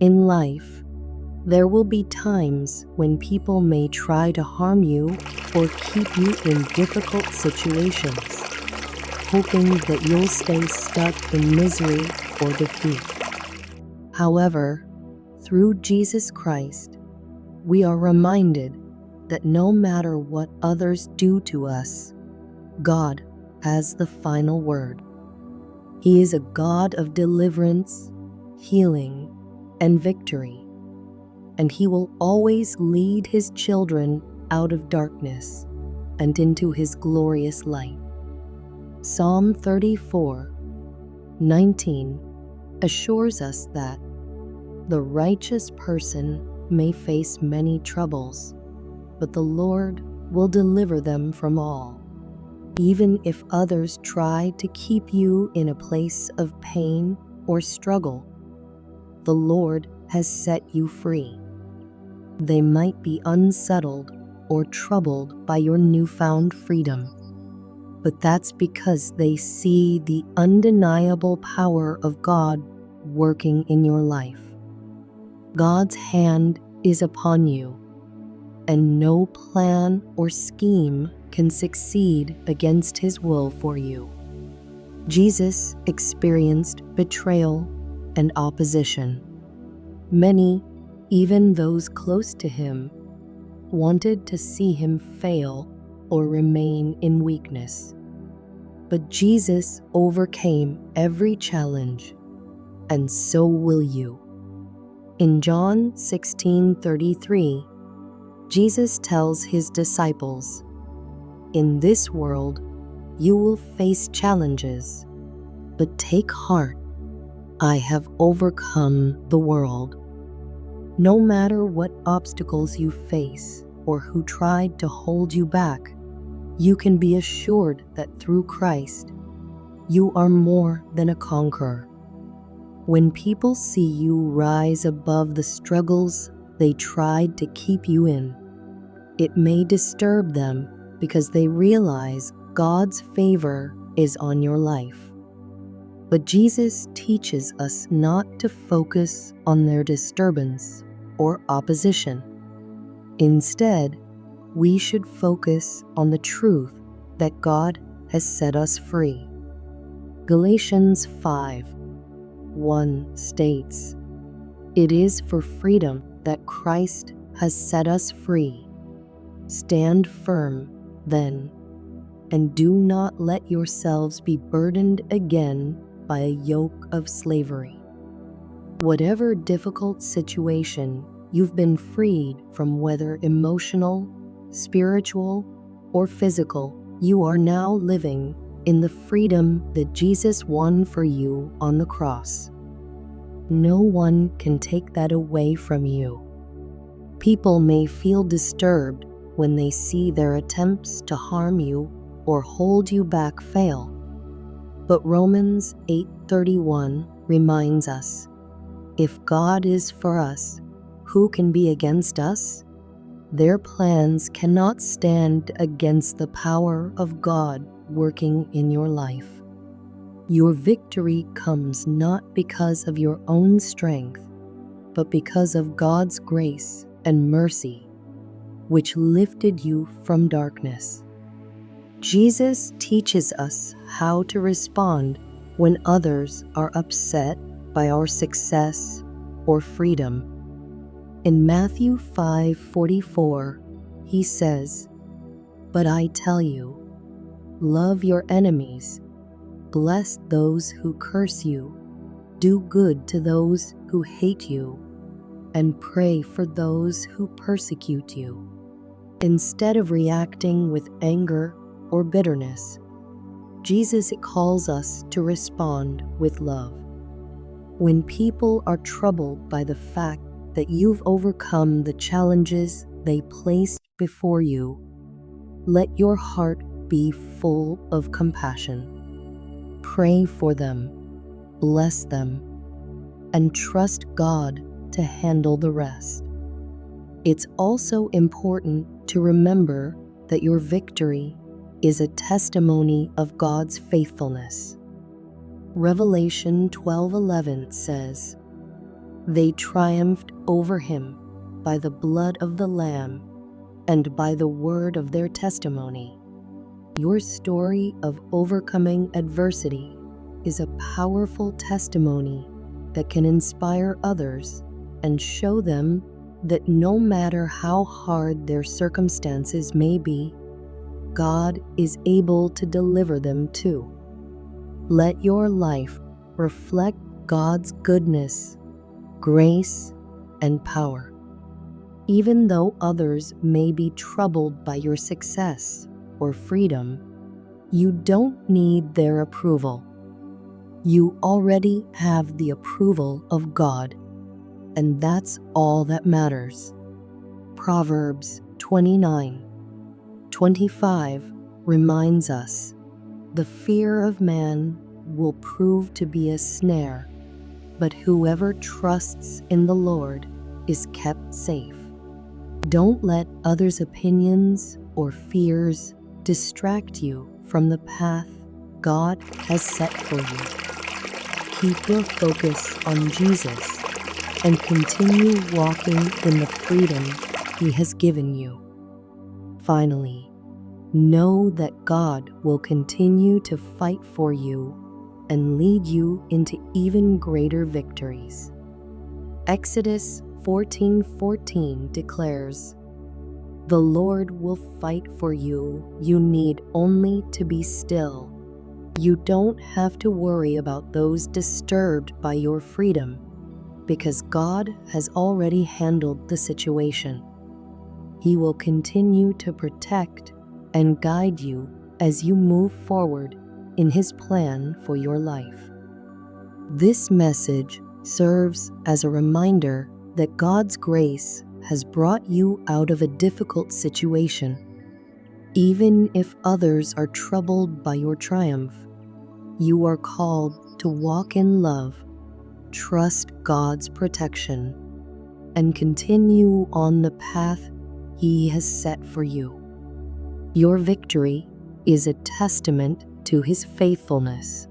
In life, there will be times when people may try to harm you or keep you in difficult situations, hoping that you'll stay stuck in misery or defeat. However, through Jesus Christ, we are reminded that no matter what others do to us, God has the final word. He is a God of deliverance, healing, and victory, and He will always lead His children out of darkness and into His glorious light. Psalm 34:19 assures us that the righteous person may face many troubles, but the Lord will deliver them from all. Even if others try to keep you in a place of pain or struggle, the Lord has set you free. They might be unsettled or troubled by your newfound freedom, but that's because they see the undeniable power of God working in your life. God's hand is upon you, and no plan or scheme can succeed against His will for you. Jesus experienced betrayal and opposition. Many, even those close to Him, wanted to see Him fail or remain in weakness. But Jesus overcame every challenge, and so will you. In John 16:33, Jesus tells His disciples, "In this world, you will face challenges, but take heart, I have overcome the world." No matter what obstacles you face or who tried to hold you back, you can be assured that through Christ, you are more than a conqueror. When people see you rise above the struggles they tried to keep you in, it may disturb them because they realize God's favor is on your life. But Jesus teaches us not to focus on their disturbance or opposition. Instead, we should focus on the truth that God has set us free. Galatians 5:1 states, "It is for freedom that Christ has set us free. Stand firm, then, and do not let yourselves be burdened again by a yoke of slavery." Whatever difficult situation you've been freed from, whether emotional, spiritual, or physical, you are now living in the freedom that Jesus won for you on the cross. No one can take that away from you. People may feel disturbed when they see their attempts to harm you or hold you back fail. But Romans 8:31 reminds us, if God is for us, who can be against us? Their plans cannot stand against the power of God working in your life. Your victory comes not because of your own strength, but because of God's grace and mercy, which lifted you from darkness. Jesus teaches us how to respond when others are upset by our success or freedom. In Matthew 5:44, He says, "But I tell you, love your enemies, bless those who curse you, do good to those who hate you, and pray for those who persecute you." Instead of reacting with anger or bitterness, Jesus calls us to respond with love. When people are troubled by the fact that you've overcome the challenges they placed before you, let your heart be full of compassion. Pray for them, bless them, and trust God to handle the rest. It's also important to remember that your victory is a testimony of God's faithfulness. Revelation 12:11 says, They triumphed over him by the blood of the Lamb and by the word of their testimony. Your story of overcoming adversity is a powerful testimony that can inspire others and show them that no matter how hard their circumstances may be, God is able to deliver them too. Let your life reflect God's goodness, grace, and power. Even though others may be troubled by your success or freedom, you don't need their approval. You already have the approval of God, and that's all that matters. Proverbs 29:25 reminds us, "The fear of man will prove to be a snare, but whoever trusts in the Lord is kept safe." Don't let others' opinions or fears distract you from the path God has set for you. Keep your focus on Jesus and continue walking in the freedom He has given you. Finally, know that God will continue to fight for you and lead you into even greater victories. Exodus 14:14 declares, "The Lord will fight for you. You need only to be still." You don't have to worry about those disturbed by your freedom, because God has already handled the situation. He will continue to protect and guide you as you move forward in His plan for your life. This message serves as a reminder that God's grace has brought you out of a difficult situation. Even if others are troubled by your triumph, you are called to walk in love, trust God's protection, and continue on the path He has set for you. Your victory is a testament to His faithfulness.